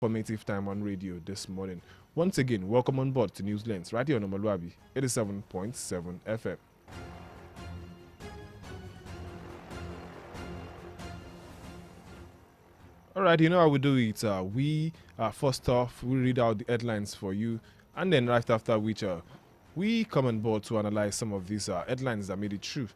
Informative time on radio this morning. Once again, welcome on board to Newslands right here on omoluwabi 87.7 FM. All right, you know how we do it. We first off we read out the headlines for you, and then right after which we come on board to analyze some of these headlines that made it through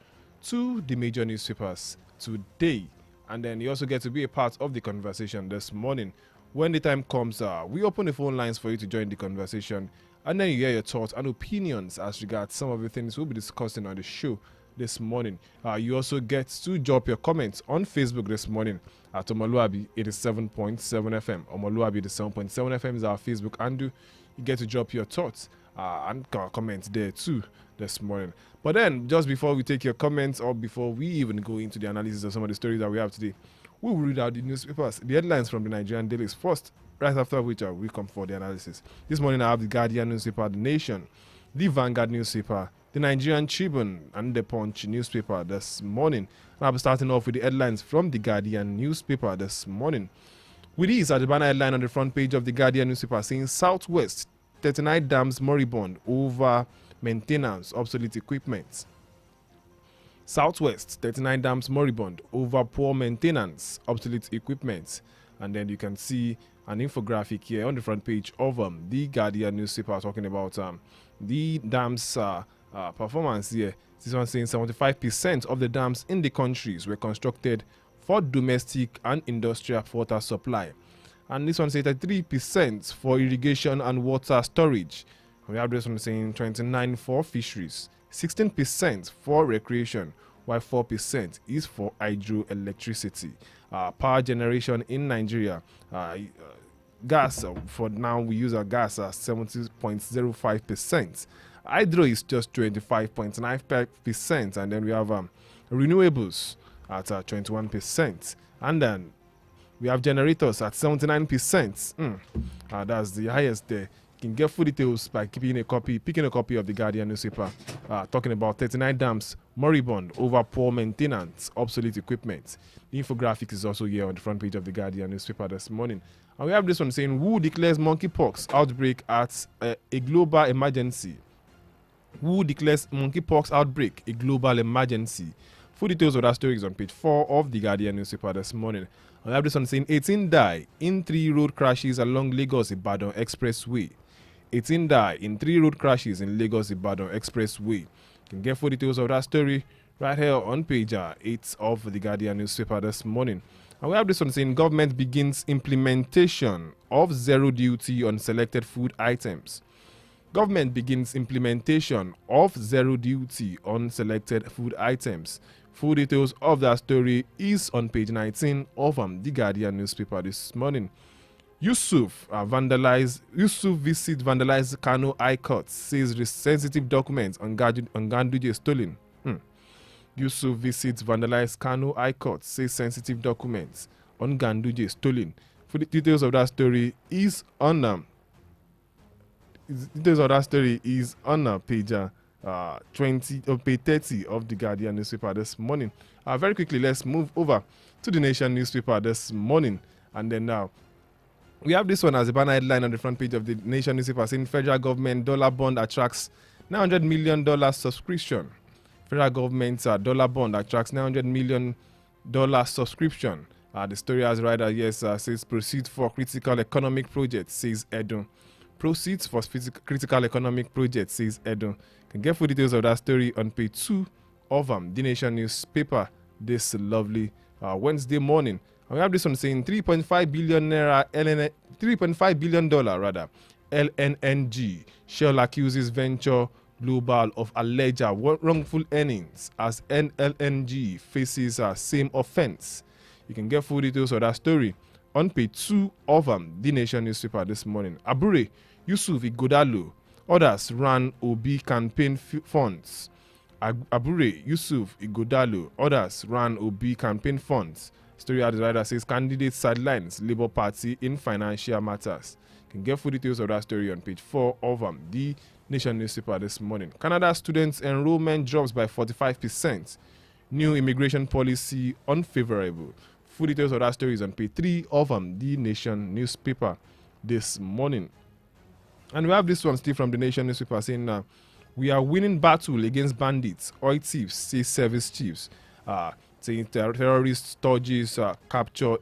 to the major newspapers today. And then you also get to be a part of the conversation this morning. When the time comes, we open the phone lines for you to join the conversation, and then you hear your thoughts and opinions as regards some of the things we'll be discussing on the show this morning. You also get to drop your comments on Facebook this morning at omoluwabi 87.7 FM. Omoluwabi 87.7 FM is our Facebook handle. You get to drop your thoughts and comments there too this morning. But then, just before we take your comments or before we even go into the analysis of some of the stories that we have today, we will read out the newspapers, the headlines from the Nigerian dailies first, right after which we come for the analysis. This morning I have the Guardian newspaper, The Nation, the Vanguard newspaper, the Nigerian Tribune, and the Punch newspaper this morning. And I'll be starting off with the headlines from the Guardian newspaper this morning. With these are the banner headline on the front page of the Guardian newspaper saying Southwest, 39 dams moribund over maintenance, obsolete equipment. Southwest, 39 dams moribund over poor maintenance, obsolete equipment. And then you can see an infographic here on the front page of the Guardian newspaper talking about the dams performance here. This one saying 75% of the dams in the countries were constructed for domestic and industrial water supply. And this one says 33% for irrigation and water storage. We have this one saying 29% for fisheries, 16% for recreation, while 4% is for hydroelectricity. Power generation in Nigeria, gas, for now we use our gas at 70.05%. Hydro is just 25.95%, and then we have renewables at 21%. And then we have generators at 79%. That's the highest there. You can get full details by picking a copy of the Guardian newspaper, talking about 39 dams moribund over poor maintenance, obsolete equipment. The infographic is also here on the front page of the Guardian newspaper this morning. And we have this one saying, WHO declares monkeypox outbreak at a global emergency. WHO declares monkeypox outbreak a global emergency. Full details of that story is on page 4 of the Guardian newspaper this morning. And we have this one saying 18 die in 3 road crashes along Lagos-Ibadan Expressway. 18 die in 3 road crashes in Lagos-Ibadan Expressway. You can get full details of that story right here on page 8 of the Guardian newspaper this morning. And we have this one saying government begins implementation of zero duty on selected food items. Government begins implementation of zero duty on selected food items. Full details of that story is on page 19 of the Guardian newspaper this morning. Yusuf visit vandalized Kano High Court, says sensitive documents on Ganduje stolen. Yusuf visits vandalized Kano High Court, says sensitive documents on Ganduje stolen. For the details of that story is on page 20 or page 30 of the Guardian newspaper this morning. Very quickly, let's move over to the Nation newspaper this morning, and then now. We have this one as a banner headline on the front page of the Nation newspaper saying federal government dollar bond attracts $900 million subscription. Federal government's dollar bond attracts $900 million subscription. The story has writer says proceeds for critical economic projects, says Edun. Proceeds for critical economic projects, says Edun. You can get full details of that story on page 2 of the Nation newspaper this lovely Wednesday morning. And we have this one saying $3.5 billion LNNG. Shell accuses Venture Global of alleged wrongful earnings as LNG faces same offense. You can get full details of that story on page 2 of the Nation newspaper this morning. Abure Yusuf Igodalo, others ran Obi campaign funds. Abure Yusuf Igodalo, others ran Obi campaign funds. Story as the writer says candidates sidelines Labour Party in financial matters. You can get full details of that story on page 4 of the Nation newspaper this morning. Canada students enrollment drops by 45%. New immigration policy unfavorable. Full details of that story is on page 3 of the Nation newspaper. this morning. And we have this one still from the Nation newspaper saying, we are winning battle against bandits, oil thieves, say service chiefs. Saying terrorist storages capture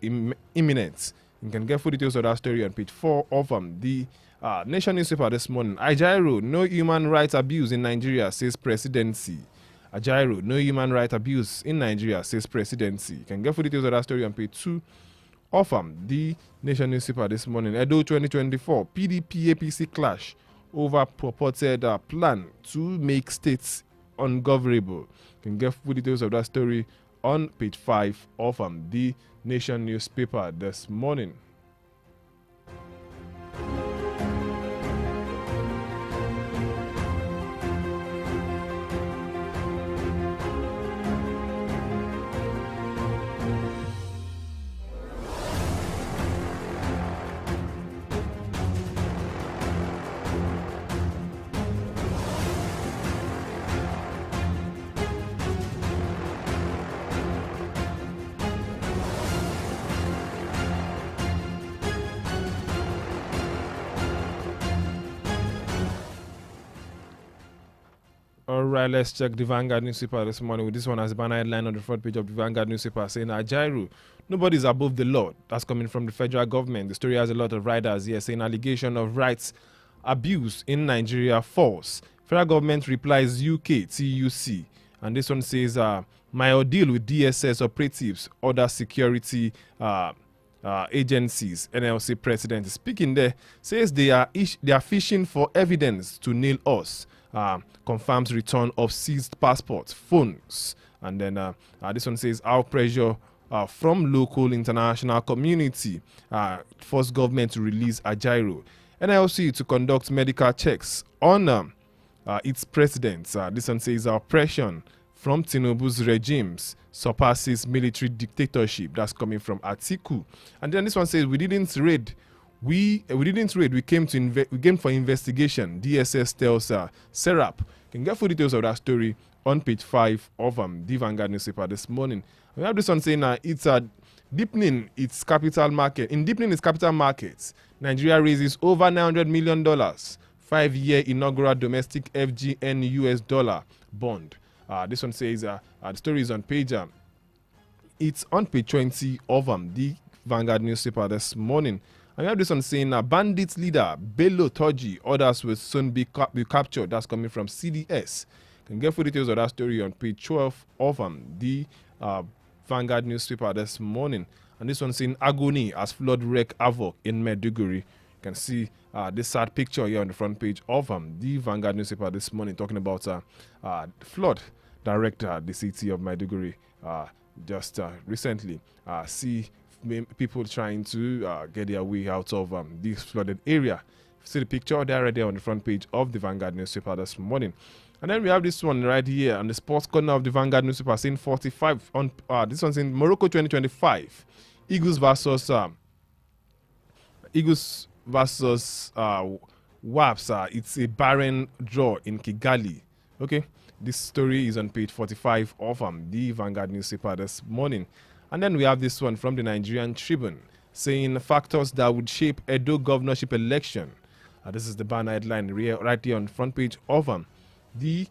imminent. You can get full details of that story on page 4 of the Nation newspaper this morning. Ajaero, no human rights abuse in Nigeria, says presidency. Ajaero, no human rights abuse in Nigeria, says presidency. You can get full details of that story on page 2 of the Nation newspaper this morning. Edo 2024, PDP APC clash over purported plan to make states ungovernable. You can get full details of that story on page 5 of the Nation newspaper this morning. All right, let's check the Vanguard newspaper this morning. With this one as a banner headline on the front page of the Vanguard newspaper saying, Ajaero, nobody's above the law. That's coming from the federal government. The story has a lot of riders here saying allegation of rights abuse in Nigeria false. Federal government replies UK, TUC. And this one says, my ordeal with DSS operatives, other security agencies. NLC president speaking there says they are fishing for evidence to nail us. Confirms return of seized passports, phones, and then this one says our pressure from local international community force government to release Ajaero. NLC to conduct medical checks on its president. This one says our pressure from Tinubu's regimes surpasses military dictatorship. That's coming from Atiku. And then this one says we didn't raid. We didn't raid. We came for investigation. DSS tells Serap. You can get full details of that story on page 5 of the Vanguard newspaper this morning. We have this one saying it's deepening its capital market. In deepening its capital markets, Nigeria raises over $900 million 5-year inaugural domestic FGN US dollar bond. This one says the story is on page. It's on page 20 of the Vanguard newspaper this morning. And we have this one saying bandits leader Bello Toji orders will soon be captured. That's coming from CDS. You can get full details of that story on page 12 of the Vanguard newspaper this morning. And this one saying agony as flood wreak havoc in Maiduguri. You can see this sad picture here on the front page of the Vanguard newspaper this morning, talking about flood that wrecked the city of Maiduguri just recently. See people trying to get their way out of this flooded area. See the picture there right there on the front page of the Vanguard newspaper this morning. And then we have this one right here on the sports corner of the Vanguard newspaper saying 45 on this one's in Morocco 2025. Eagles versus WAPS. It's a barren draw in Kigali. Okay, this story is on page 45 of the Vanguard newspaper this morning. And then we have this one from the Nigerian Tribune saying factors that would shape Edo governorship election. This is the banner headline right here on the front page of the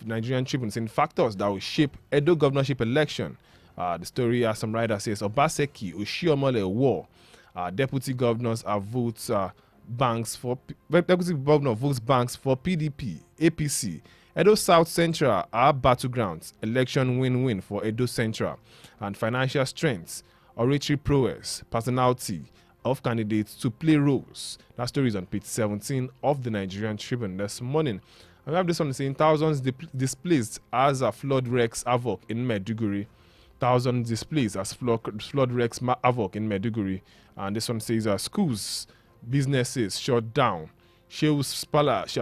Nigerian Tribune saying factors that will shape Edo governorship election. The story, as some writer says, Obaseki, Oshiomhole war. Deputy governors votes banks for deputy governor votes banks for PDP, APC. Edo South Central are battlegrounds. Election win-win for Edo Central. And financial strengths, oratory prowess, personality of candidates to play roles. That story is on page 17 of the Nigerian Tribune this morning. And we have this one saying thousands displaced as a flood wreaks havoc in Maiduguri. Thousands displaced as flood wreaks havoc in Maiduguri. And this one says schools, businesses shut down. Sheu's Palace,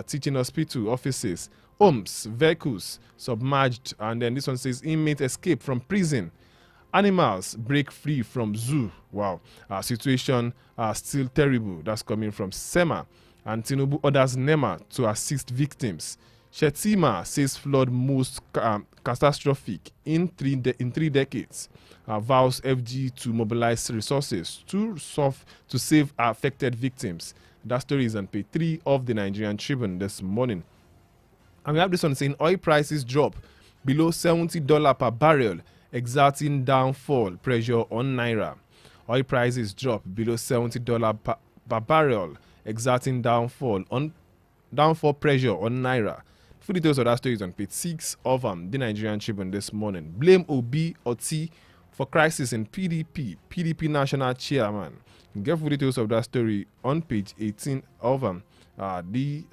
teaching hospital, offices, homes, vehicles submerged. And then this one says inmate escape from prison. Animals break free from zoo. Wow. Situation still terrible. That's coming from SEMA. And Tinubu orders NEMA to assist victims. Shetima says flood most catastrophic in three decades. Vows FG to mobilize resources to save affected victims. That story is on page 3 of the Nigerian Tribune this morning. And we have this one saying oil prices drop below $70 per barrel, exerting downfall pressure on Naira. Oil prices drop below $70 per barrel, exerting downfall pressure on Naira. Full details of that story is on page 6 of the Nigerian Tribune this morning. Blame Obi Oti for crisis in PDP. PDP national chairman. You can get full details of that story on page 18 of the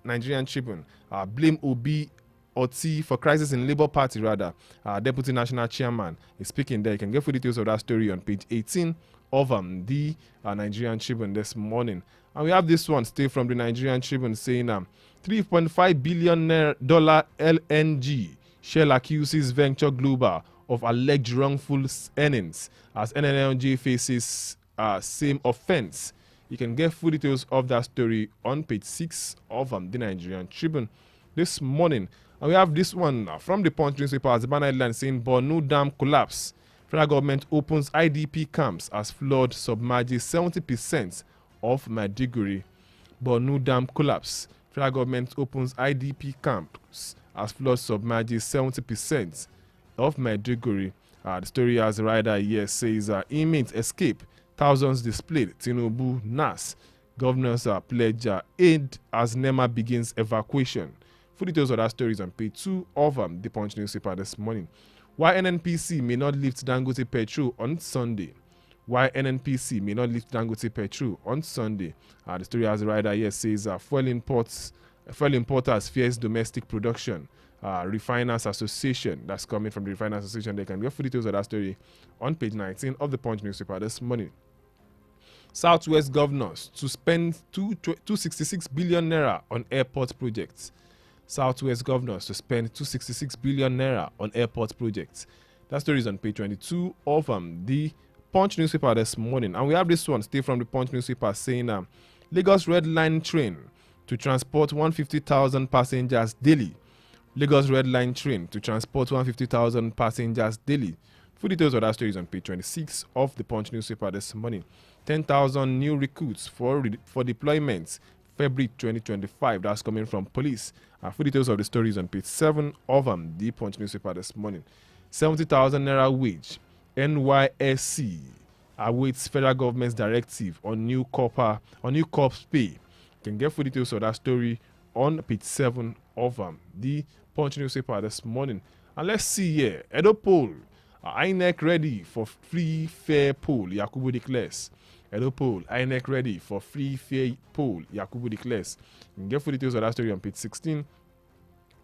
Nigerian Tribune. Blame Obi Oti for crisis in Labour Party, rather. Deputy national chairman is speaking there. You can get full details of that story on page 18 of the Nigerian Tribune this morning. And we have this one still from the Nigerian Tribune saying $3.5 billion LNG. Shell accuses Venture Global of alleged wrongful earnings as NNLJ faces same offense. You can get full details of that story on page 6 of the Nigerian Tribune this morning. And we have this one from the Punch newspaper as the banner headline saying Borno Dam collapse. Federal government opens IDP camps as flood submerges 70% of Maiduguri. Borno Dam collapse. Federal government opens IDP camps as flood submerges 70% of Maiduguri. The story as the rider here says inmates escape, thousands displayed. Tinubu NAS. Governors pledge aid as NEMA begins evacuation. Full details of that story is on page 2 of the Punch newspaper this morning. Why NNPC may not lift Dangote petrol on Sunday. Why NNPC may not lift Dangote petrol on Sunday. The story as the rider here says fuel importers fears domestic production. Refiners Association, that's coming from the Refiners Association. They can get full details of that story on page 19 of the Punch newspaper this morning. Southwest governors to spend 266 billion naira on airport projects. Southwest governors to spend 266 billion naira on airport projects. That story is on page 22 of the Punch newspaper this morning. And we have this one still from the Punch newspaper saying Lagos Red Line train to transport 150,000 passengers daily. Lagos Red Line train to transport 150,000 passengers daily. Full details of that story is on page 26 of the Punch newspaper this morning. 10,000 new recruits for deployments February 2025. That's coming from police. Full details of the story is on page 7 of the Punch newspaper this morning. 70,000 naira wage. NYSC awaits federal government's directive on new corps pay. You can get full details of that story on page 7 of the Punch newspaper this morning. And let's see here. Edo poll. INEC ready for free fair poll. Yakubu declares. Edo poll. INEC ready for free fair poll. Yakubu declares. You can get full details of that story on page 16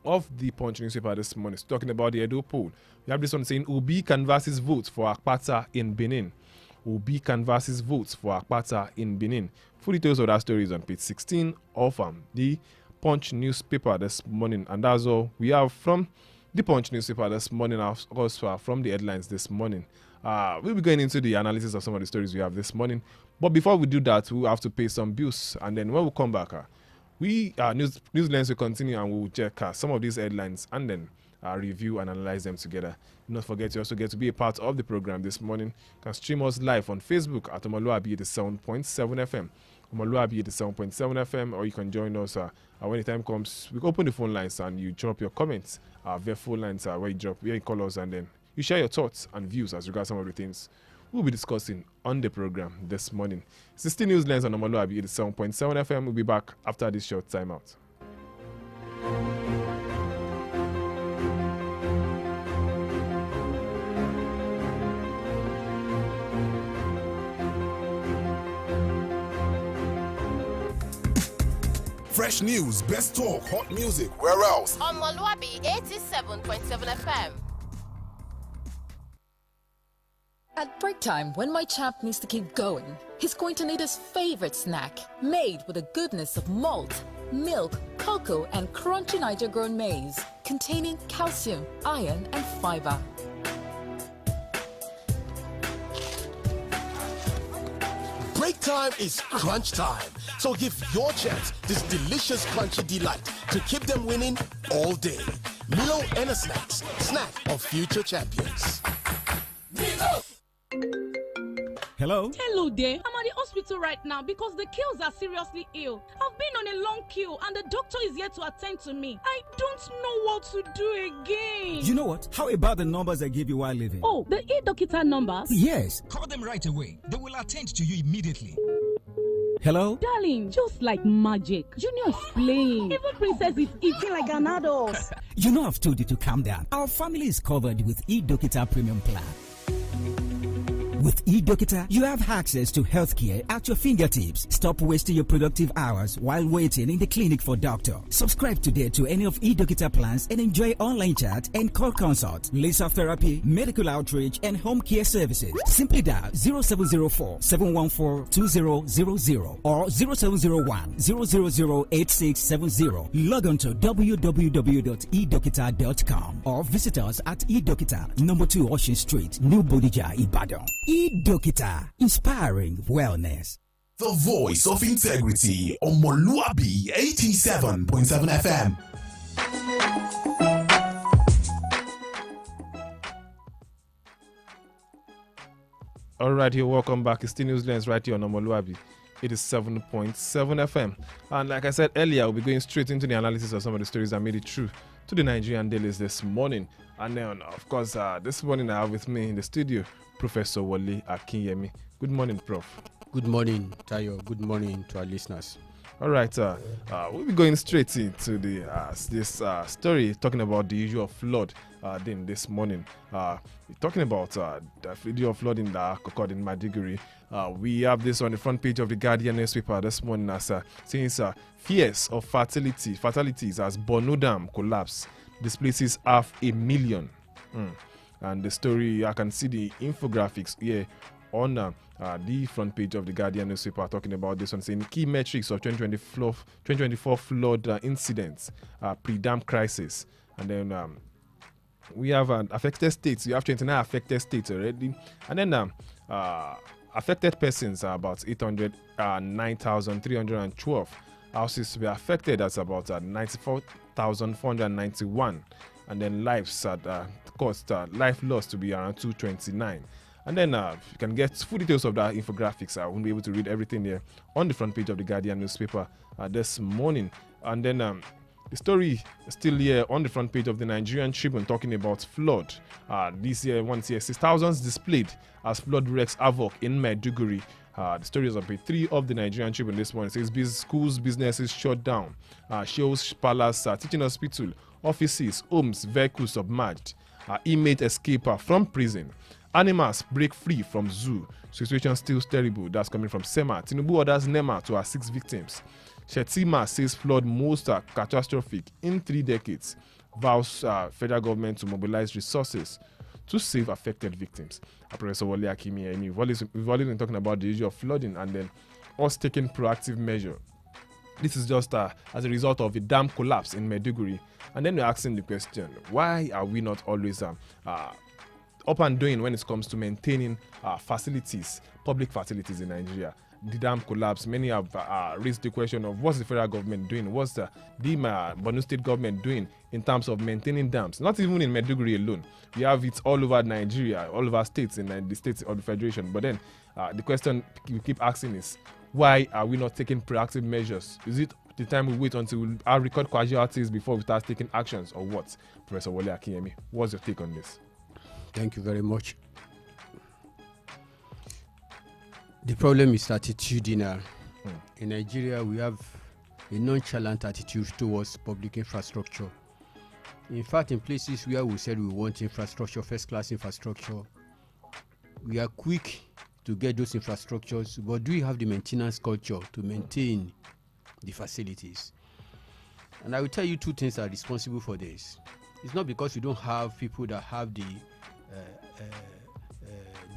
of the Punch newspaper this morning. It's talking about the Edo poll. We have this one saying Obi canvasses votes for Akpata in Benin. Obi canvasses votes for Akpata in Benin. Full details of that story is on page 16 of the Punch newspaper this morning. And that's all we have from the Punch newspaper this morning, of course, from the headlines this morning. We'll be going into the analysis of some of the stories we have this morning. But before we do that, we'll have to pay some bills. And then when we come back, Newslands will continue and we'll check some of these headlines and then review and analyze them together. Do not forget, you also get to be a part of the program this morning. You can stream us live on Facebook at omoluwabi 87.7 FM. Omoluwabi 87.7 FM, or you can join us when the time comes. We open the phone lines and you drop your comments. Via phone lines where you call us and then you share your thoughts and views as regards some of the things we'll be discussing on the program this morning. 16 Newslands on Omoluwabi 87.7 FM. We'll be back after this short timeout. Fresh news, best talk, hot music, where else? On Omoluwabi 87.7 FM. At break time, when my champ needs to keep going, he's going to need his favorite snack, made with the goodness of malt, milk, cocoa, and crunchy Niger-grown maize, containing calcium, iron, and fiber. break time is crunch time. So give your chance this delicious crunchy delight to keep them winning all day. Milo and a snack of future champions. Hello? Hello there. I'm at the hospital right now because the kills are seriously ill. I've been on a long queue and the doctor is here to attend to me. I don't know what to do again. You know what? How about the numbers I gave you while leaving? Oh, the e-doctor numbers? Yes. Call them right away. They will attend to you immediately. Hello? Darling, just like magic. Junior is playing. Even Princess is eating like an adult. You know I've told you to calm down. Our family is covered with e-doctor premium plan. With eDoctor, you have access to healthcare at your fingertips. Stop wasting your productive hours while waiting in the clinic for doctor. Subscribe today to any of eDoctor plans and enjoy online chat and call consult, laser therapy, medical outreach, and home care services. Simply dial 0704-714-2000 or 0701-000-8670. Log on to www.edoctor.com or visit us at eDoctor, number 2 Ocean Street, New Bodija, Ibadan. eDoctor, inspiring wellness. The voice of integrity, omoluwabi 87.7 FM. All right, here, welcome back. It's still Newslands right here on omoluwabi 87.7 FM. And like I said earlier, we'll be going straight into the analysis of some of the stories that made it through to the Nigerian dailies this morning. And then, of course, this morning I have with me in the studio Professor Wole Akinyemi. Good morning, Prof. Good morning, Tayo. Good morning to our listeners. All right, we'll be going straight into the this story talking about the issue of flood this morning. Talking about the video of flooding that occurred in Maiduguri. We have this on the front page of the Guardian newspaper this morning as since fears of fatalities as Borno Dam collapse displaces 500,000. And the story, I can see the infographics here on the front page of the Guardian newspaper talking about this one, saying key metrics of 2024 flood incidents, pre-dam crisis. And then we have affected states. You have 29 affected states already. And then affected persons are about 809,312. Houses to be affected, that's about 94,491. And then lives at life loss to be around 229. And then you can get full details of that infographics. I won't be able to read everything there on the front page of the Guardian newspaper this morning. And then the story is still here on the front page of the Nigerian Tribune talking about flood. This year, once here, 6,000 displayed as flood wreaks havoc in Maiduguri. The story is on page 3 of the Nigerian Tribune this morning. It says schools, businesses shut down. Shows, palace, teaching hospital, offices, homes, vehicles submerged. Inmate escape from prison. Animals break free from zoo. Situation still terrible. That's coming from SEMA. Tinubu orders NEMA to assist victims. Shetima says flood most catastrophic in 3 decades. Vows federal government to mobilize resources to save affected victims. Professor Wole Akinyemi, we've always been talking about the issue of flooding and then us taking proactive measure. This is just as a result of the dam collapse in Maiduguri. And then we're asking the question, why are we not always up and doing when it comes to maintaining facilities, public facilities in Nigeria? The dam collapse, many have raised the question of what's the federal government doing, what's the Borno state government doing in terms of maintaining dams. Not even in Maiduguri alone. We have it all over Nigeria, all over states in the states of the federation. But then the question we keep asking is, why are we not taking proactive measures? Is it the time we wait until we record casualties before we start taking actions, or what? Professor Wole Akinyemi, what's your take on this? Thank you very much. The problem is attitudinal. In Nigeria, we have a nonchalant attitude towards public infrastructure. In fact, in places where we said we want infrastructure, first-class infrastructure, we are quick to get those infrastructures, but do we have the maintenance culture to maintain the facilities? And I will tell you 2 things are responsible for this. It's not because we don't have people that have the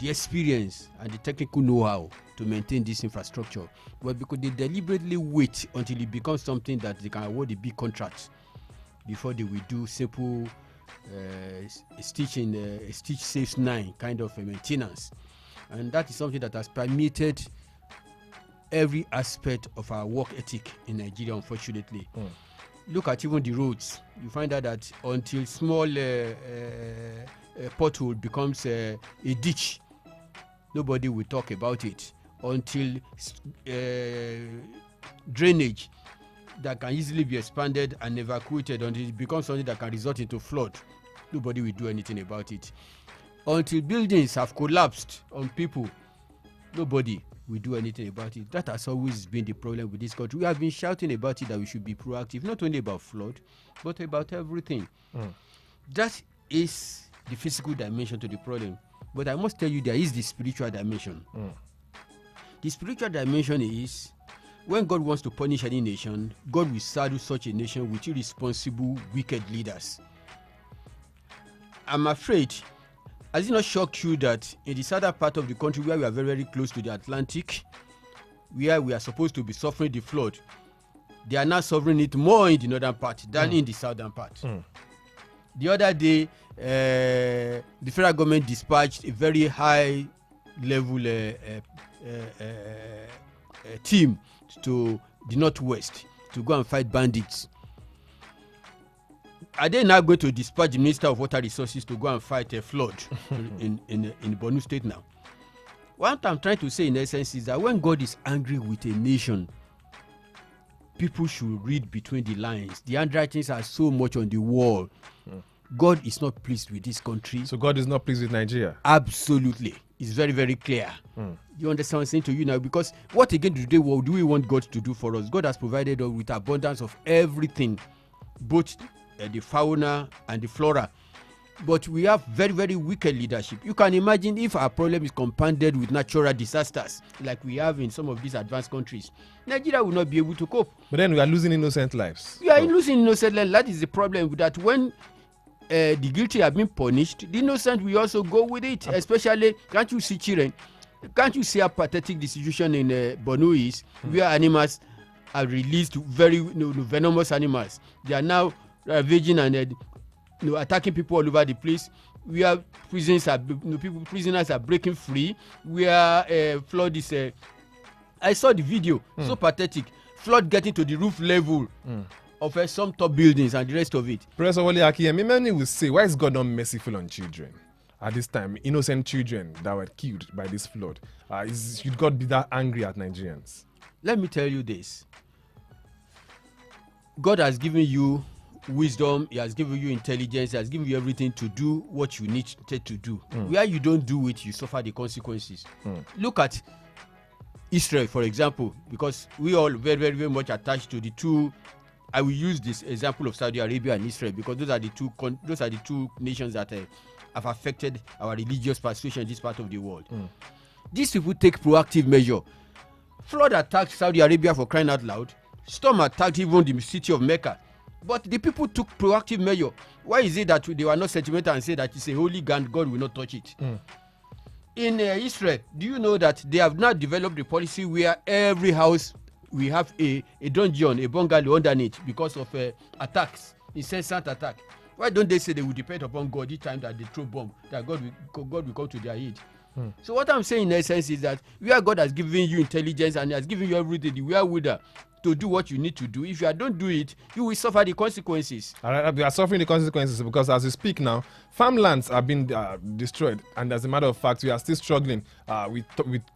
experience and the technical know-how to maintain this infrastructure, but because they deliberately wait until it becomes something that they can award a big contract before they will do simple stitch saves 9 kind of maintenance. And that is something that has permeated every aspect of our work ethic in Nigeria, unfortunately. Look at even the roads. You find out that until small pothole becomes a ditch, nobody will talk about it. Until drainage that can easily be expanded and evacuated, until it becomes something that can result into flood, nobody will do anything about it. Until buildings have collapsed on people, nobody will do anything about it. That has always been the problem with this country. We have been shouting about it, that we should be proactive, not only about flood, but about everything. That is the physical dimension to the problem. But I must tell you, there is the spiritual dimension. The spiritual dimension is when God wants to punish any nation, God will saddle such a nation with irresponsible, wicked leaders. I'm afraid, has it not shocked you that in the southern part of the country, where we are very, very close to the Atlantic, where we are supposed to be suffering the flood, they are now suffering it more in the northern part than in the southern part. The other day, the federal government dispatched a very high level team to the northwest to go and fight bandits. Are they now going to dispatch the Minister of Water Resources to go and fight a flood in Borno State now? What I'm trying to say in essence is that when God is angry with a nation, people should read between the lines. The handwritings are so much on the wall. God is not pleased with this country. So God is not pleased with Nigeria? Absolutely. It's very, very clear. You understand what I'm saying to you now? Because what again today, what do we want God to do for us? God has provided us with abundance of everything, both the fauna and the flora. But we have very, very wicked leadership. You can imagine if our problem is compounded with natural disasters like we have in some of these advanced countries, Nigeria will not be able to cope. But then we are losing innocent lives. We are losing innocent lives. That is the problem, that when the guilty have been punished, the innocent will also go with it. Especially, can't you see children? Can't you see how pathetic the situation in Borno is, where animals are released, very venomous animals? They are now ravaging and attacking people all over the place. Where prisoners are breaking free. Where flood is. I saw the video. So pathetic. Flood getting to the roof level of some top buildings and the rest of it. Professor Wole Akiyemi, many will say, why is God not merciful on children? At this time, innocent children that were killed by this flood. Should God be that angry at Nigerians? Let me tell you this. God has given you wisdom, He has given you intelligence, He has given you everything to do what you need to do. Where you don't do it, you suffer the consequences. Look at Israel, for example, because we all very, very, very much attached to the two. I will use this example of Saudi Arabia and Israel because those are the two nations that have affected our religious persuasion in this part of the world. These people take proactive measure. Flood attacked Saudi Arabia, for crying out loud. Storm attacked even the city of Mecca. But the people took proactive measure. Why is it that they were not sentimental and say that it's a holy ground, God will not touch it? In Israel, do you know that they have now developed a policy where every house we have a dungeon, a bungalow underneath because of attacks, incessant attack? Why don't they say they will depend upon God each time that they throw bomb, that God will come to their aid? So what I'm saying in essence is that where God has given you intelligence and has given you everything, the wherewithal to do what you need to do, if you don't do it, you will suffer the consequences. We are suffering the consequences because as we speak now, farmlands are being destroyed, and as a matter of fact, we are still struggling with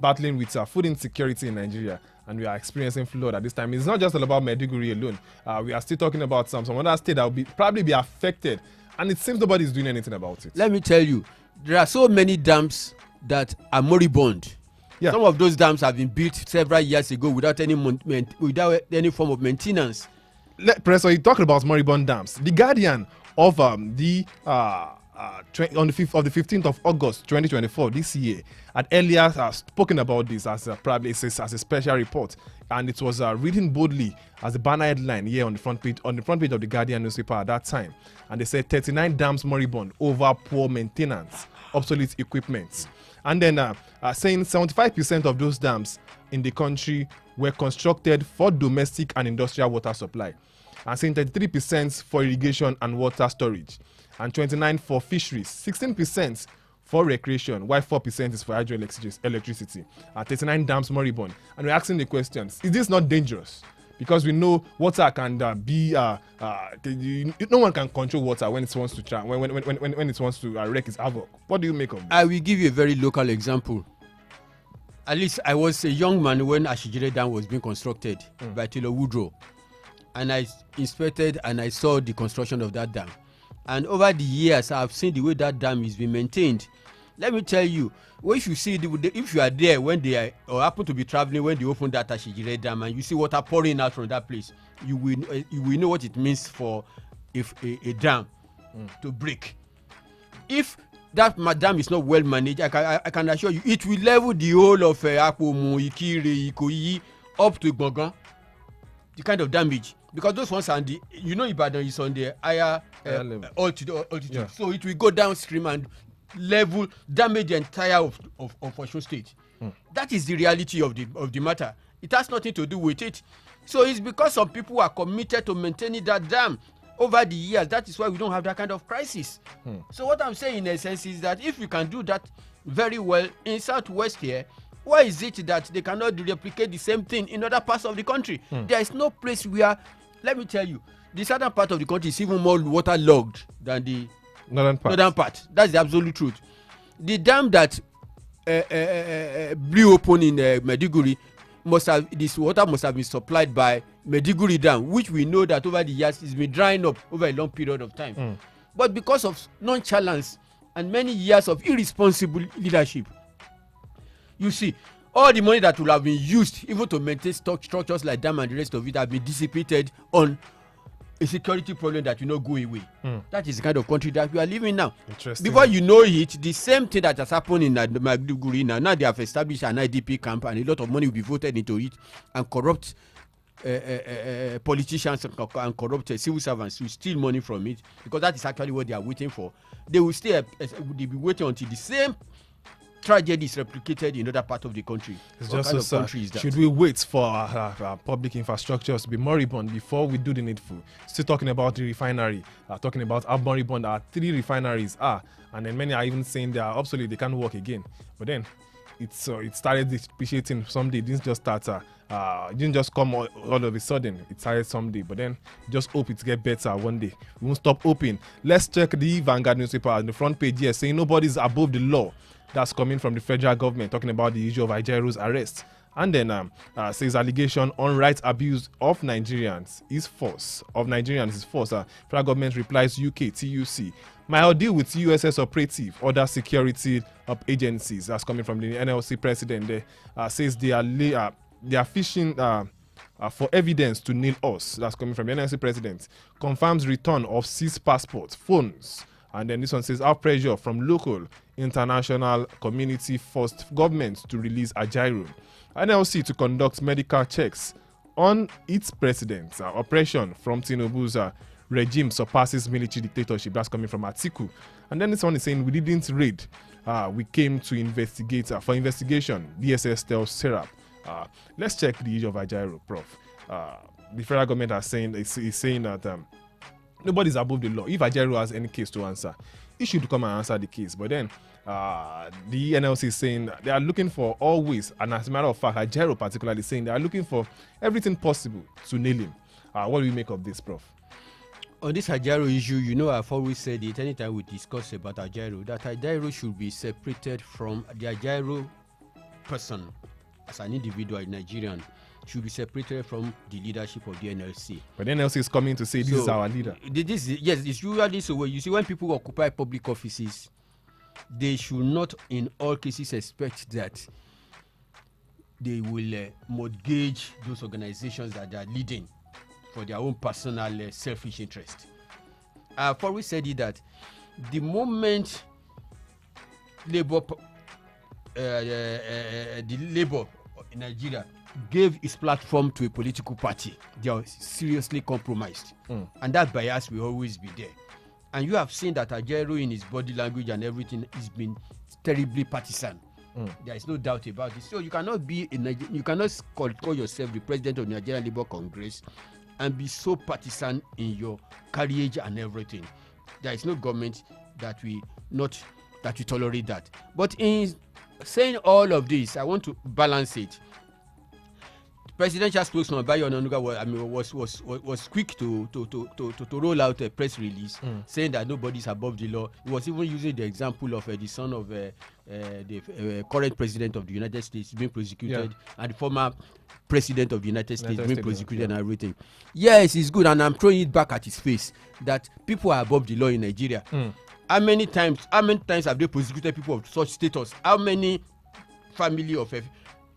battling with food insecurity in Nigeria. And we are experiencing flood at this time. It's not just all about Maiduguri alone. We are still talking about some other state that will probably be affected, and it seems nobody is doing anything about it. Let me tell you, there are so many dams that are moribund. Yeah. Some of those dams have been built several years ago without any form of maintenance. Professor, you talked about moribund dams. The Guardian of on the 15th of August 2024 this year had earlier spoken about this as a special report, and it was written boldly as a banner headline here on the front page of the Guardian newspaper at that time. And they said 39 dams moribund over poor maintenance, obsolete equipment. And then saying 75% of those dams in the country were constructed for domestic and industrial water supply, and saying 33% for irrigation and water storage, and 29% for fisheries, 16% for recreation, while 4% is for hydroelectricity. 39 dams moribund. And we're asking the questions, is this not dangerous? Because we know water can no one can control water when it wants to when it wants to wreak its havoc. What do you make of this? I will give you a very local example. At least I was a young man when Ashijire Dam was being constructed by Taylor Woodrow, and I inspected and I saw the construction of that dam. And over the years, I've seen the way that dam is being maintained. Let me tell you, if you see if you are there when they are, or happen to be traveling when they open that Ashijire Dam and you see water pouring out from that place, you will know what it means for if a dam to break. If that dam is not well managed, I can assure you, it will level the whole of Akpomu, Ikire, Ikoyi up to Gbongan. The kind of damage, because those ones are Ibadan is on the higher altitude. Yeah. So it will go downstream and level, damage the entire of Osun State. That is the reality of the matter. It has nothing to do with it. So it's because some people are committed to maintaining that dam over the years. That is why we don't have that kind of crisis. So what I'm saying in essence is that if we can do that very well in Southwest here, why is it that they cannot replicate the same thing in other parts of the country? There is no place where, let me tell you, the southern part of the country is even more waterlogged than the northern part. That's the absolute truth. The dam that blew open in Maiduguri, this water must have been supplied by Maiduguri Dam, which we know that over the years has been drying up over a long period of time. But because of nonchalance and many years of irresponsible leadership, you see, all the money that will have been used even to maintain structures like dam and the rest of it have been dissipated on a security problem that will not go away. That is the kind of country that we are living now. Before you know it, the same thing that has happened in Maiduguri now they have established an IDP camp and a lot of money will be voted into it, and corrupt politicians and corrupt civil servants will steal money from it, because that is actually what they are waiting for. They will stay, they'll be waiting until the same tragedy is replicated in other part of the country. It's just so sad. Should we wait for our public infrastructures to be moribund before we do the needful? Still talking about the refinery, talking about how moribund our 3 refineries are, and then many are even saying they are obsolete, they can't work again. But then it started depreciating someday. It didn't just start. It didn't just come all of a sudden. It started someday, but then just hope it get better one day. We won't stop hoping. Let's check the Vanguard newspaper on the front page here, saying nobody's above the law. That's coming from the federal government, talking about the issue of Ajairu's arrest. And then says allegation on rights abuse of Nigerians is false. Federal government replies UK, TUC. My deal with USS operative, other security agencies. That's coming from the NLC president there. Says they are fishing for evidence to nail us. That's coming from the NLC president. Confirms return of seized passports, phones. And then this one says our pressure from local, international, community forced governments to release Ajairu. NLC to conduct medical checks on its president. Oppression from Tinubu's regime surpasses military dictatorship. That's coming from Atiku. And then this one is saying we didn't raid. We came to investigate. For investigation, DSS tells Serap. Let's check the issue of Ajairu, Prof. The federal government is saying that nobody's above the law. If Ajairu has any case to answer, he should come and answer the case. But then the NLC is saying they are looking for all ways, and as a matter of fact, Ajairu particularly saying they are looking for everything possible to nail him. What do you make of this, Prof? On this Ajairu issue, I've always said it anytime we discuss about Ajairu, that Ajairu should be separated from the Ajairu person as an individual Nigerian. Should be separated from the leadership of the NLC. But the NLC is coming to say this is our leader. Yes, it's usually so. You see, when people occupy public offices, they should not, in all cases, expect that they will mortgage those organizations that they are leading for their own personal selfish interest. I've always said it that the moment the Labour in Nigeria gave its platform to a political party, they are seriously compromised. And that bias will always be there. And you have seen that Ajairu in his body language and everything has been terribly partisan. There is no doubt about it. So you cannot call yourself the president of the Nigerian Labour Congress and be so partisan in your carriage and everything. There is no government that will not that we tolerate that. But in saying all of this, I want to balance it. Presidential spokesman Bayo Onanuga was quick to roll out a press release saying that nobody's above the law. He was even using the example of the son of the current president of the United States being prosecuted and the former president of the United States being prosecuted and everything. Yes, it's good, and I'm throwing it back at his face that people are above the law in Nigeria. How many times have they prosecuted people of such status? How many family of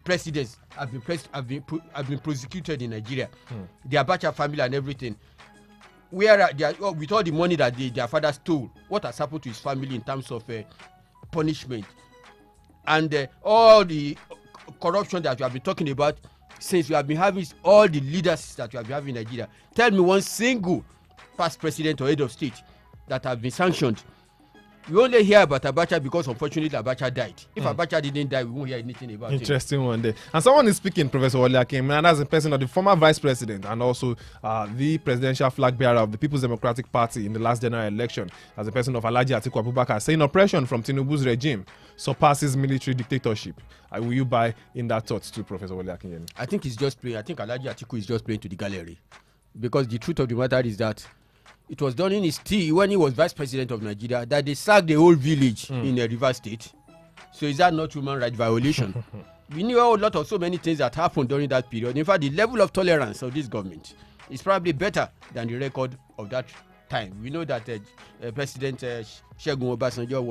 presidents have been prosecuted in Nigeria? The Abacha family and everything. Where are they are, with all the money that their father stole? What has happened to his family in terms of punishment? And all the corruption that we have been talking about since we have been having all the leaders that we have been having in Nigeria. Tell me one single past president or head of state that have been sanctioned. We only hear about Abacha because unfortunately Abacha died. If Abacha didn't die, we won't hear anything about Interesting one there. And someone is speaking, Professor Wole Akinme, and that's the person of the former vice president and also the presidential flag bearer of the People's Democratic Party in the last general election, as a person of Alhaji Atiku Abubakar, saying oppression from Tinubu's regime surpasses military dictatorship. Will you buy in that thought too, Professor Wole Akinme? I think he's just playing. I think Alhaji Atiku is just playing to the gallery, because the truth of the matter is that it was done in his tea when he was vice president of Nigeria that they sacked the whole village in a Rivers State. So is that not human rights violation? We knew a lot of so many things that happened during that period. In fact, the level of tolerance of this government is probably better than the record of that time. We know that President Olusegun Obasanjo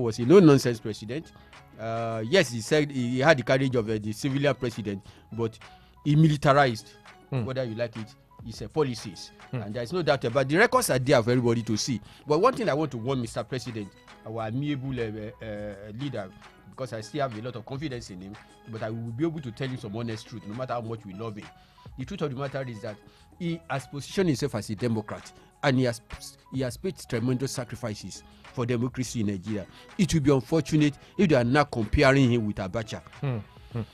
was a no-nonsense president. Yes, he said he had the courage of the civilian president, but he militarized, whether you like it. It's policies, and there's no doubt about the records are there for everybody to see. But one thing I want to warn Mr. President, our amiable leader, because I still have a lot of confidence in him, but I will be able to tell you some honest truth, no matter how much we love him. The truth of the matter is that he has positioned himself as a Democrat, and he has paid tremendous sacrifices for democracy in Nigeria. It will be unfortunate if they are not comparing him with Abacha.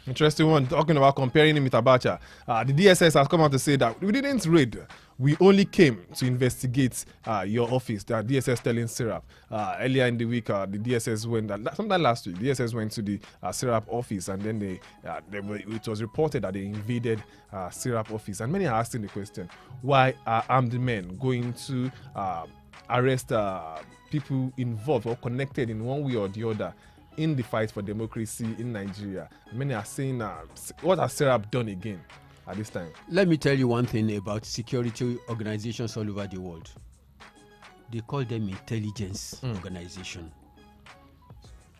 Interesting one. Talking about comparing him with Abacha, the DSS has come out to say that we didn't raid. We only came to investigate your office. The DSS telling Syrup earlier in the week. The DSS went sometime last week. DSS went to the Syrup office, and then it was reported that they invaded Syrup office. And many are asking the question: why are armed men going to arrest people involved or connected in one way or the other in the fight for democracy in Nigeria? Many are saying, what has Syrup done again at this time? Let me tell you one thing about security organizations all over the world. They call them intelligence organization.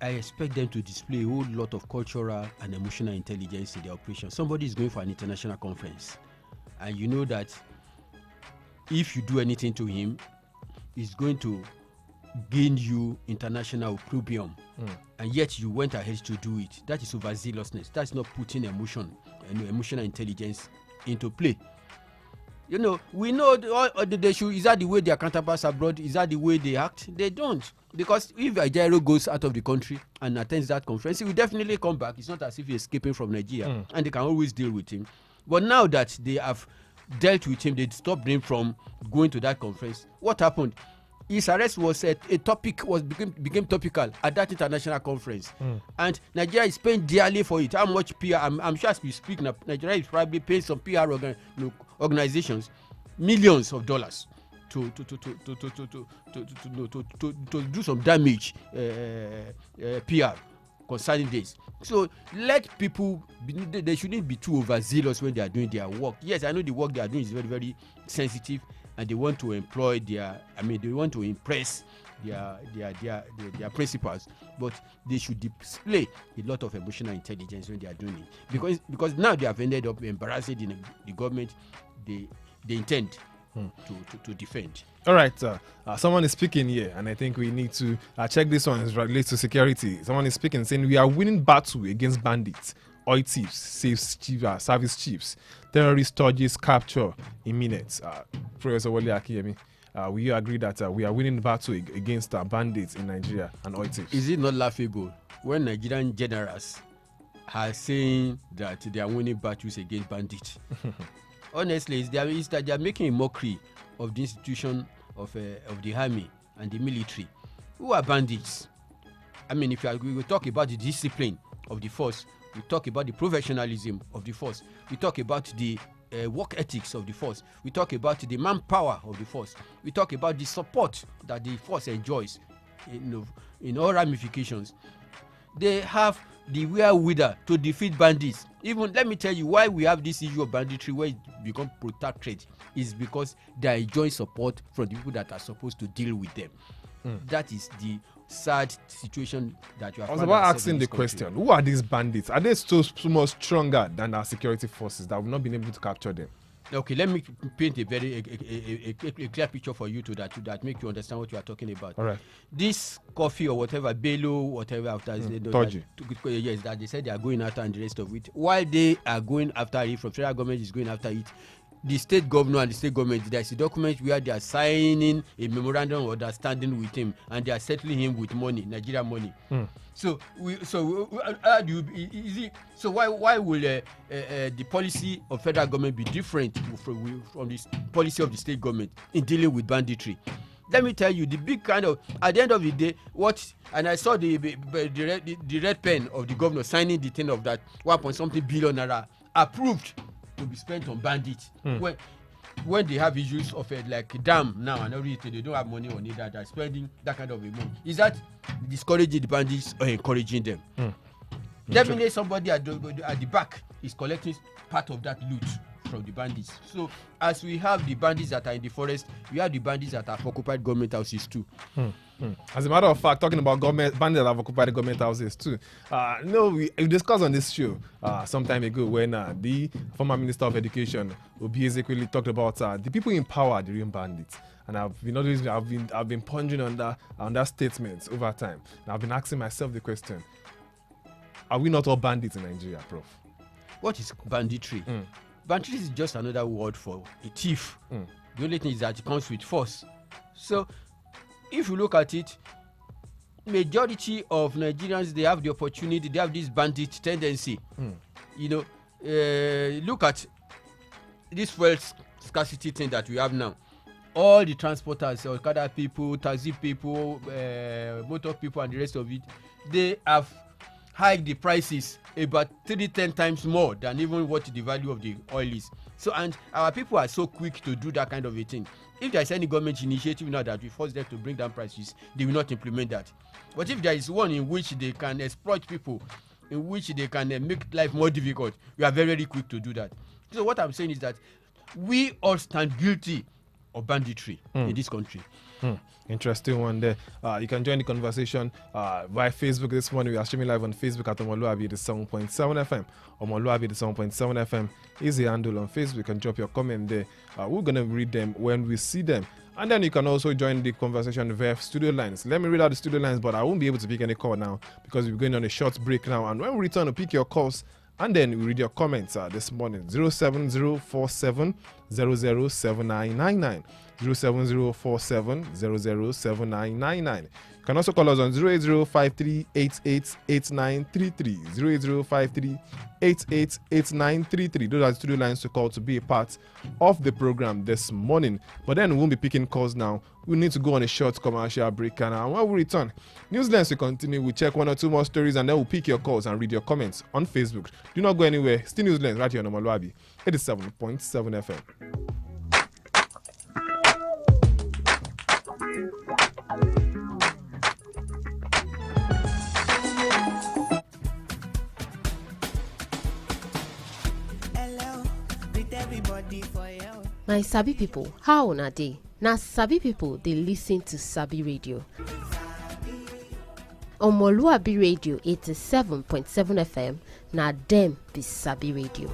I expect them to display a whole lot of cultural and emotional intelligence in their operation. Somebody is going for an international conference, and you know that if you do anything to him, he's going to gain you international opprobrium, and yet you went ahead to do it. That is overzealousness. That's not putting emotional intelligence into play. You know, we know they should. Is that the way their counterparts abroad? Is that the way they act? They don't, because if Ajero goes out of the country and attends that conference, he will definitely come back. It's not as if he's escaping from Nigeria, and they can always deal with him. But now that they have dealt with him, they stopped him from going to that conference. What happened? His arrest was a topic, became topical at that international conference, and Nigeria is paying dearly for it. How much PR? I'm sure as we speak now, Nigeria is probably paying some PR organizations millions of dollars to do some damage PR concerning this. So let people they shouldn't be too overzealous when they are doing their work. Yes, I know the work they are doing is very, very sensitive, and they want to employ they want to impress their principals, but they should display a lot of emotional intelligence when they are doing it, because now they have ended up embarrassing the government they intend to defend. All right, someone is speaking here, and I think we need to check this one as relates to security. Someone is speaking, saying we are winning battle against bandits, oil thieves, service chiefs, terrorist charges capture in minutes. Professor Wole Akinme, will you agree that we are winning battle against bandits in Nigeria and oil thieves? Is it not laughable when Nigerian generals are saying that they are winning battles against bandits? Honestly, it's that they are making a mockery of the institution of the army and the military. Who are bandits? I mean, if we talk about the discipline of the force, we talk about the professionalism of the force, we talk about the work ethics of the force, we talk about the manpower of the force, we talk about the support that the force enjoys in all ramifications. They have the wherewithal to defeat bandits. Even let me tell you why we have this issue of banditry where it becomes protectorate is because they enjoy support from the people that are supposed to deal with them. That is the sad situation that you have. I was about asking the question: who are these bandits? Are they so much stronger than our security forces that we've not been able to capture them? Okay, let me paint a very clear picture for you to that make you understand what you are talking about. All right. This coffee or whatever, Bello, whatever after yes, that they said they are going after and the rest of it. While they are going after it, from federal government is going after it, the state governor and the state government, there is a document where they are signing a memorandum of understanding with him and they are settling him with money, Nigerian money. So why will the policy of federal government be different from the policy of the state government in dealing with banditry? Let me tell you, the big kind of, at the end of the day, and I saw the red pen of the governor signing the thing of that 1.something billion naira approved to be spent on bandits. When they have issues of like dam now and everything, they don't have money on it, that they're spending that kind of amount. Is that discouraging the bandits or encouraging them? Definitely somebody at the back is collecting part of that loot from the bandits. So as we have the bandits that are in the forest, we have the bandits that have occupied government houses too. As a matter of fact, talking about bandits that have occupied government houses too. We discussed on this show some time ago when the former Minister of Education, Obi Ezekweli, talked about the people in power, the real bandits. And I've been pondering on that statement over time. And I've been asking myself the question: are we not all bandits in Nigeria, Prof? What is banditry? Banditry is just another word for a thief. The only thing is that it comes with force. So if you look at it, majority of Nigerians, they have the opportunity, they have this bandit tendency. Look at this fuel scarcity thing that we have now. All the transporters, Okada people, taxi people, motor people and the rest of it, they have hiked the prices about 3-10 times more than even what the value of the oil is. So, and our people are so quick to do that kind of a thing. If there is any government initiative now that we force them to bring down prices, they will not implement that. But if there is one in which they can exploit people, in which they can make life more difficult, we are very, very quick to do that. So what I'm saying is that we all stand guilty of banditry in this country. Interesting one there. You can join the conversation via Facebook this morning. We are streaming live on Facebook at omoluwabi the 7.7 FM. Omoluwabi the 7.7 FM is the handle on Facebook. You can drop your comment there. We're going to read them when we see them. And then you can also join the conversation via studio lines. Let me read out the studio lines, but I won't be able to pick any call now because we're going on a short break now. And when we return, we'll pick your calls and then we read your comments this morning. 07047 007999. 07047 007999. You can also call us on 08053888933. 08053888933. Those are the studio lines to call to be a part of the program this morning. But then we won't be picking calls now. We need to go on a short commercial break. And when we return, Newslands will continue. We'll check one or two more stories and then we'll pick your calls and read your comments on Facebook. Do not go anywhere. Still Newslands right here on omoluwabi 87.7 FM. My Sabi people, how una dey? Na Sabi people dey listen to Sabi Radio. Omoluwabi Radio 87.7 FM, na dem be Sabi Radio.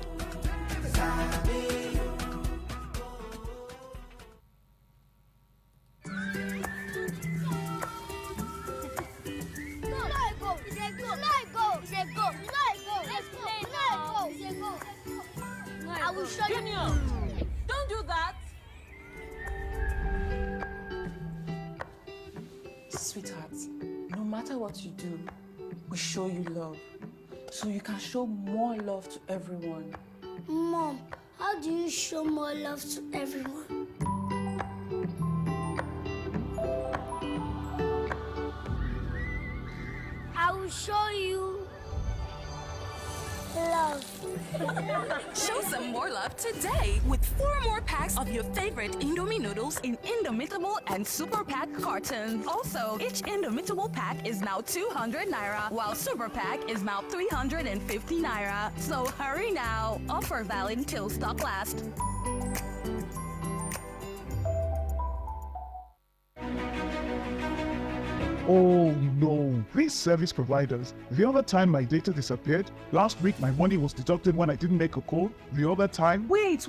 I will show you. Junior, don't do that. Sweetheart, no matter what you do, we show you love. So you can show more love to everyone. Mom, how do you show more love to everyone? Love. Show some more love today with 4 more packs of your favorite Indomie noodles in Indomitable and Super Pack cartons. Also, each Indomitable pack is now 200 naira, while Super Pack is now 350 naira. So hurry now. Offer valid until stock lasts. Oh no, these service providers. The other time my data disappeared. Last week my money was deducted when I didn't make a call. The other time... Wait.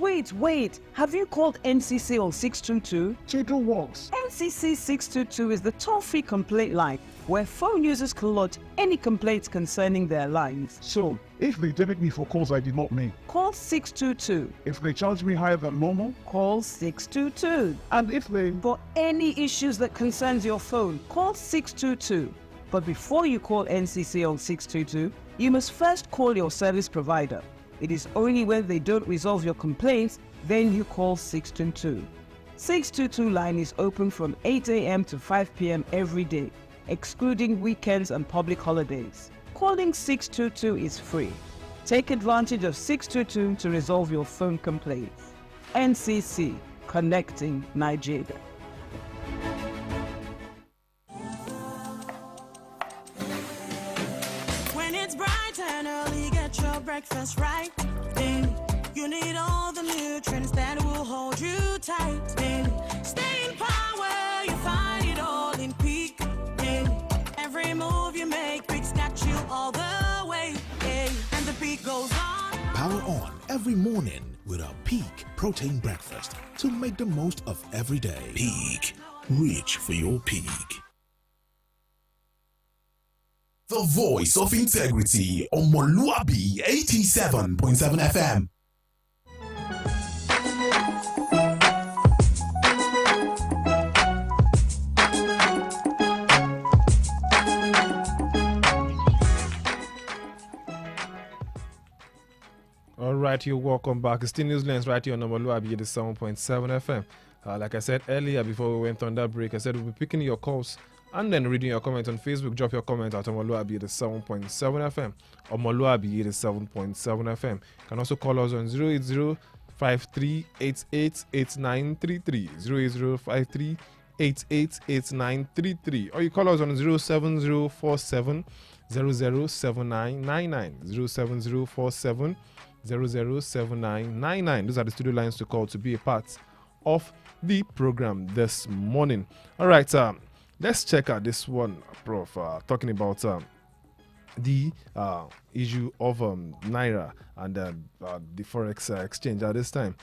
Have you called NCC on 622? Chedo works. NCC 622 is the toll-free complaint line where phone users can lodge any complaints concerning their lines. So, if they debit me for calls I did not make, call 622. If they charge me higher than normal, call 622. And if they... For any issues that concerns your phone, call 622. But before you call NCC on 622, you must first call your service provider. It is only when they don't resolve your complaints, then you call 622. 622 line is open from 8 a.m. to 5 p.m. every day, excluding weekends and public holidays. Calling 622 is free. Take advantage of 622 to resolve your phone complaints. NCC, connecting Nigeria. When it's bright and early, get your breakfast right. Then you need all the nutrients that will hold you tight. Then stay in power, you find it all in peak. Every move you make, Peak's got you all the way. And the peak goes on. Power on every morning with our Peak Protein Breakfast to make the most of every day. Peak. Reach for your peak. The voice of integrity on omoluwabi 87.7 FM. All right, you're welcome back. It's still Newslands right here on omoluwabi 87.7 FM. Like I said earlier before we went on that break, I said we'll be picking your calls and then reading your comments on Facebook. Drop your comment at omoluwabi 87.7 FM. Omoluwabi 87.7 FM. You can also call us on 080-5388-8933. 080-5388-8933. Or you call us on 07047 007999. 07047 007999. Those are the studio lines to call to be a part of the program this morning. All right, let's check out this one, Prof. Talking about the issue of Naira and the Forex exchange at this time.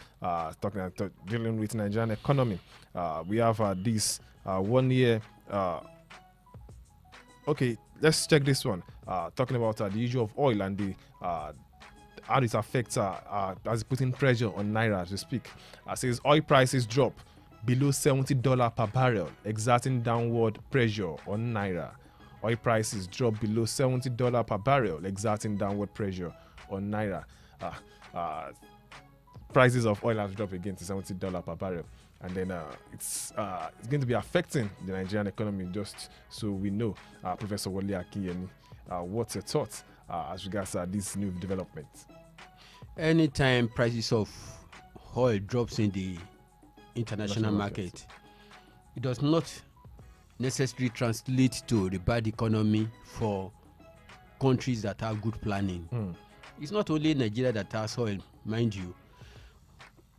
Dealing with Nigerian economy. We have this 1 year. Okay, let's check this one. Talking about the issue of oil and the how this affects as putting pressure on Naira as we speak. Says oil prices drop below $70 per barrel, exerting downward pressure on Naira. Oil prices drop below $70 per barrel, exerting downward pressure on Naira. Prices of oil have dropped again to $70 per barrel. And then it's going to be affecting the Nigerian economy, just so we know. Professor Wole Akinyemi, what's your thoughts as regards this new development? Anytime prices of oil drops in the international market, it does not necessarily translate to the bad economy for countries that have good planning. It's not only Nigeria that has oil, mind you.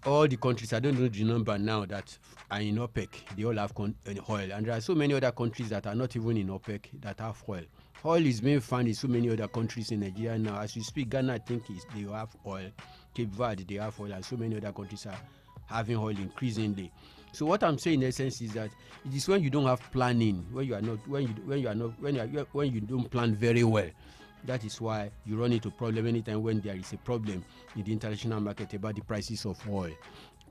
All the countries, I don't know the number now, that are in OPEC, they all have oil. And there are so many other countries that are not even in OPEC that have oil. Oil is being found in so many other countries in Nigeria now. As we speak, Ghana, I think they have oil. Cape Verde, they have oil. And so many other countries are having oil increasingly. So what I'm saying in essence is that it is when you don't have planning, when you don't plan very well. That is why you run into problem anytime when there is a problem in the international market about the prices of oil.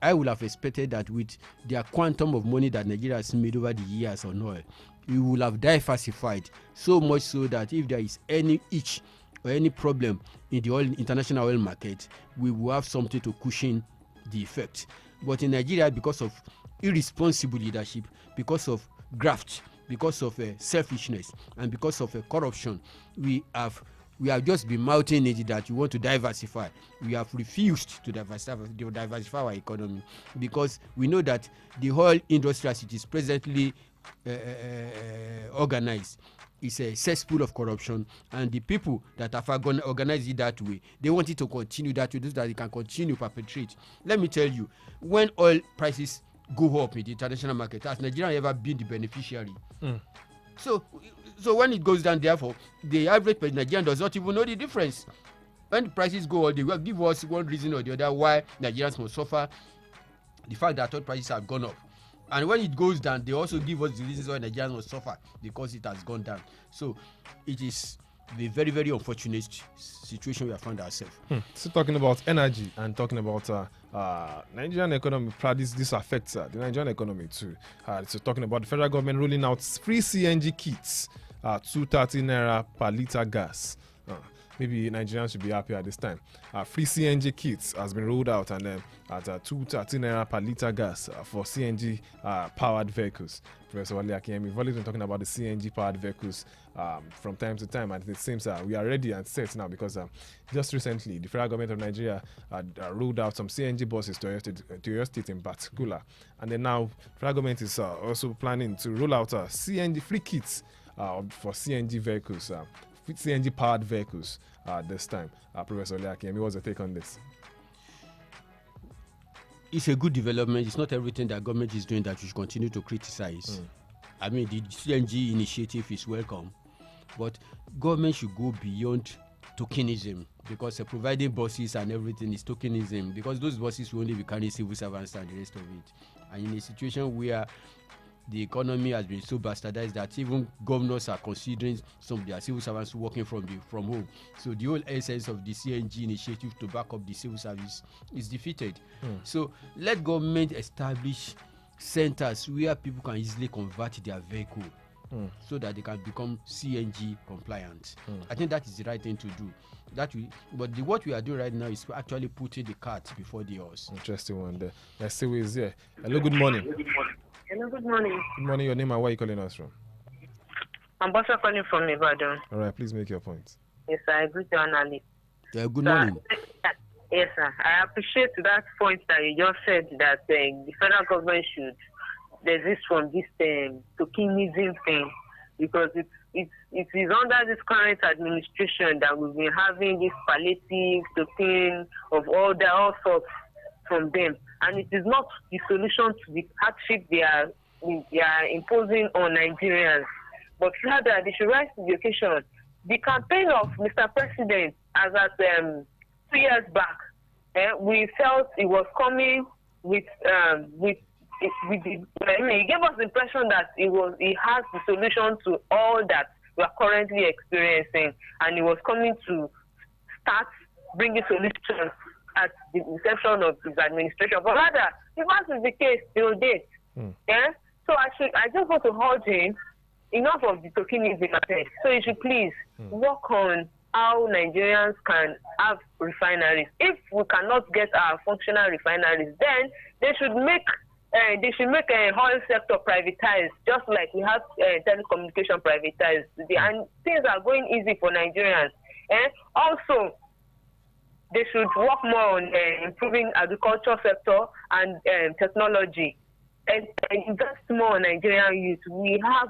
I would have expected that with the quantum of money that Nigeria has made over the years on oil, we will have diversified so much so that if there is any itch or any problem in the international oil market, we will have something to cushion the effect. But in Nigeria, because of irresponsible leadership, because of graft, because of selfishness, and because of corruption, we have we have just been mouthing it that you want to diversify. We have refused to diversify our economy because we know that the whole industry as it is presently organized is a cesspool of corruption, and the people that have organized it that way, they want it to continue that way so that they can continue to perpetrate. Let me tell you, when oil prices go up in the international market, has Nigeria ever been the beneficiary? So when it goes down, therefore, the average Nigerian does not even know the difference. When the prices go up, they will give us one reason or the other why Nigerians must suffer the fact that oil prices have gone up. And when it goes down, they also give us the reasons why Nigerians must suffer because it has gone down. So it is the very, very unfortunate situation we have found ourselves. So talking about energy and talking about Nigerian economy, this affects the Nigerian economy too. So talking about the federal government rolling out free CNG kits, 230 naira per liter gas. Maybe Nigerians should be happy at this time. Free CNG kits has been rolled out, and then at 230 naira per liter gas for CNG powered vehicles. Professor Wale Akinyemi, we've always been talking about the CNG powered vehicles from time to time, and it seems we are ready and set now because just recently the federal government of Nigeria rolled out some CNG buses to your state in particular, and then now federal government is also planning to roll out CNG free kits for CNG vehicles. CNG powered vehicles this time. Professor Wale Akinyemi, what's your take on this? It's a good development. It's not everything that government is doing that we should continue to criticize. I mean, the CNG initiative is welcome, but government should go beyond tokenism, because providing buses and everything is tokenism, because those buses will only be carrying civil servants and the rest of it. And in a situation where the economy has been so bastardized that even governors are considering some of their civil servants working from home. So the whole essence of the CNG initiative to back up the civil service is defeated. So let government establish centers where people can easily convert their vehicle so that they can become CNG compliant. I think that is the right thing to do. What we are doing right now is actually putting the cart before the horse. Interesting one there. Let's see who is there. Hello, good morning. Hello, good morning. Good morning. Your name and where are you calling us from? I'm Bosa calling from Ibadan. All right, please make your point. Yes, I agree with the analyst. Good morning. Yes, sir. I appreciate that point that you just said that the federal government should desist from this tokenism thing, because it is under this current administration that we've been having this palliative token of all sorts from them, and it is not the solution to the hardship they are imposing on Nigerians, but rather they should rise to the occasion. The campaign of Mr. President, as at 2 years back, we felt it was coming with he gave us the impression that he has the solution to all that we are currently experiencing, and he was coming to start bringing solutions at the inception of his administration. But rather, if that is the case, till date. So I just want to hold him. Enough of the tokenism. So you should please work on how Nigerians can have refineries. If we cannot get our functional refineries, then they should make a oil sector privatized, just like we have telecommunication privatized. And things are going easy for Nigerians. Also, they should work more on improving agriculture sector and technology, and invest more on Nigerian youth. We have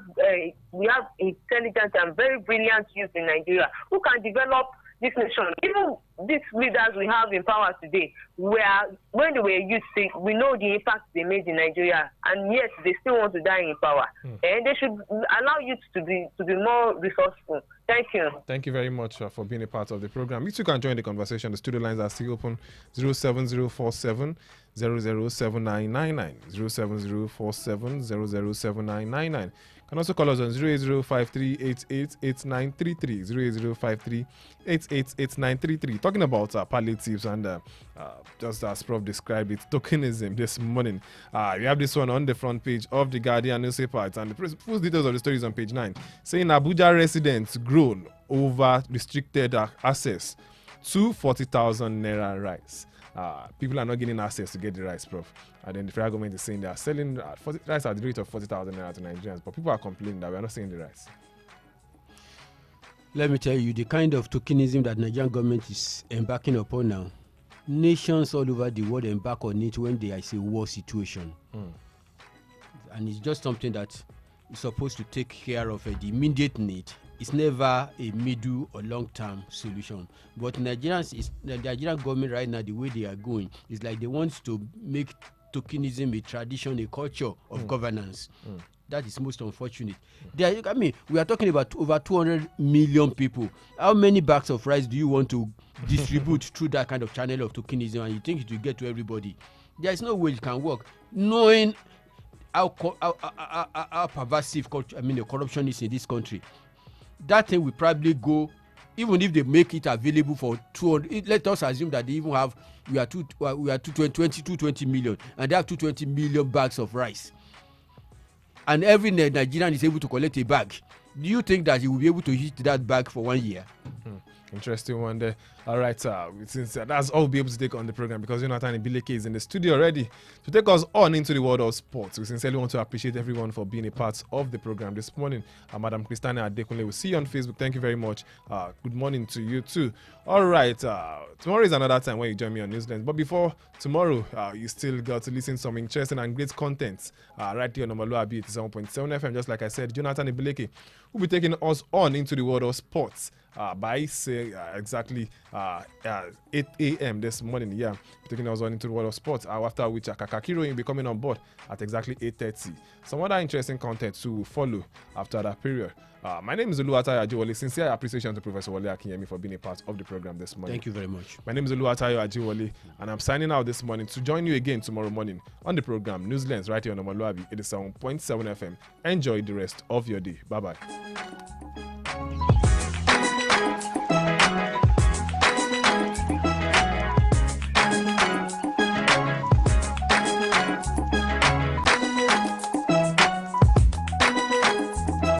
intelligent and very brilliant youth in Nigeria who can develop this nation. Even these leaders we have in power today, when they were youth, we know the impact they made in Nigeria, and yet they still want to die in power. And they should allow youth to be more resourceful. Thank you. Thank you very much for being a part of the program. You too can join the conversation. The studio lines are still open. 07047 007999 07047 007999. Can also call us on 08053888933 08053888933. Talking about palliatives and just as Prof described it, tokenism this morning. We have this one on the front page of the Guardian newspaper, and the full details of the story is on page 9, saying Abuja residents groan over restricted access to 40,000 naira rice. People are not getting access to get the rice, Prof. And then the federal government is saying they are selling rice at the rate of 40,000 naira to Nigerians, but people are complaining that we are not selling the rice. Let me tell you, the kind of tokenism that Nigerian government is embarking upon now, nations all over the world embark on it when there is a war situation. And it's just something that is supposed to take care of the immediate need. It's never a middle or long-term solution. But the Nigerian government right now, the way they are going, is like they want to make tokenism a tradition, a culture of governance. That is most unfortunate. We are talking about over 200 million people. How many bags of rice do you want to distribute through that kind of channel of tokenism, and you think it will get to everybody? There is no way it can work. Knowing how pervasive the corruption is in this country, that thing will probably go, even if they make it available for 200. Let us assume that they even have, we are 220 million, and they have 220 million bags of rice. And every Nigerian is able to collect a bag. Do you think that he will be able to hit that bag for 1 year? Interesting one there. All right, since that's all we'll be able to take on the program, because Jonathan Ibileke is in the studio already to take us on into the world of sports. We sincerely want to appreciate everyone for being a part of the program this morning. Madam Christiana Adekunle, we'll see you on Facebook. Thank you very much. Good morning to you too. All right, tomorrow is another time when you join me on Newsland. But before tomorrow, you still got to listen to some interesting and great content right here on omoluwabi 87.7 FM. Just like I said, Jonathan Ibileke will be taking us on into the world of sports by say exactly 8 a.m. this morning. Yeah, taking us on into the world of sports. After which Kakakiro will be coming on board at exactly 8:30. Some other interesting content to follow after that period. My name is Oluwatayo Ajiwole. Sincere appreciation to Professor Wole Akinyemi for being a part of the program this morning. Thank you very much. My name is Oluwatayo Ajiwole, and I'm signing out this morning to join you again tomorrow morning on the program Newslands right here on omoluwabi 87.7 FM. Enjoy the rest of your day. Bye bye.